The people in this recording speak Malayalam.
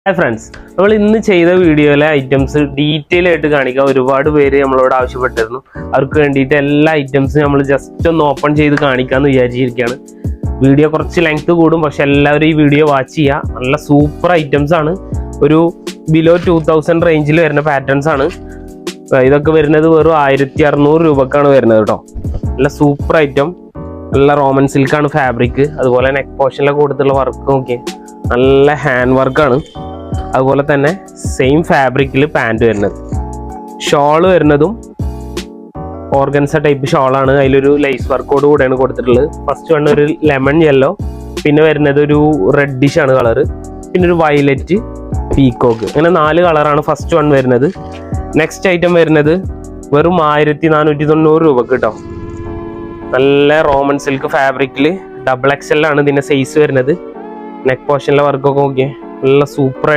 ഹായ് ഫ്രണ്ട്സ്, നമ്മൾ ഇന്ന് ചെയ്ത വീഡിയോയിലെ ഐറ്റംസ് ഡീറ്റെയിൽ ആയിട്ട് കാണിക്കാൻ ഒരുപാട് പേര് നമ്മളോട് ആവശ്യപ്പെട്ടിരുന്നു. അവർക്ക് വേണ്ടിയിട്ട് എല്ലാ ഐറ്റംസും നമ്മൾ ജസ്റ്റ് ഒന്ന് ഓപ്പൺ ചെയ്ത് കാണിക്കാമെന്ന് വിചാരിച്ചിരിക്കുകയാണ്. വീഡിയോ കുറച്ച് ലെങ്ത് കൂടും, പക്ഷെ എല്ലാവരും ഈ വീഡിയോ വാച്ച് ചെയ്യുക. നല്ല സൂപ്പർ ഐറ്റംസ് ആണ്. ഒരു ബിലോ 2000 റേഞ്ചിൽ വരുന്ന പാറ്റേൺസ് ആണ്. ഇതൊക്കെ വരുന്നത് വെറും 1600 രൂപക്കാണ് വരുന്നത് കേട്ടോ. നല്ല സൂപ്പർ ഐറ്റം, നല്ല റോമൻ സിൽക്കാണ് ഫാബ്രിക്. അതുപോലെ നെക്ക് പോർഷനിലൊക്കെ കൊടുത്തുള്ള വർക്ക് നോക്കി, നല്ല ഹാൻഡ് വർക്കാണ്. അതുപോലെ തന്നെ സെയിം ഫാബ്രിക്കിൽ പാൻറ് വരുന്നത്. ഷോള് വരുന്നതും ഓർഗൻസ ടൈപ്പ് ഷോളാണ്. അതിലൊരു ലൈസ് വർക്കോട് കൂടെയാണ് കൊടുത്തിട്ടുള്ളത്. ഫസ്റ്റ് വൺ ഒരു ലെമൺ യെല്ലോ, പിന്നെ വരുന്നത് ഒരു റെഡിഷ് ആണ് കളറ്, പിന്നെ ഒരു വയലറ്റ്, പീക്കോക്ക്, അങ്ങനെ 4 കളറാണ് ഫസ്റ്റ് വൺ വരുന്നത്. നെക്സ്റ്റ് ഐറ്റം വരുന്നത് വെറും 1490 രൂപക്ക് കേട്ടോ. നല്ല റോമൻ സിൽക്ക് ഫാബ്രിക്കിൽ XXL ആണ് ഇതിന്റെ സൈസ് വരുന്നത്. നെക്ക് പോർഷനിലെ വർക്കൊക്കെ നോക്കിയേ, നല്ല സൂപ്പർ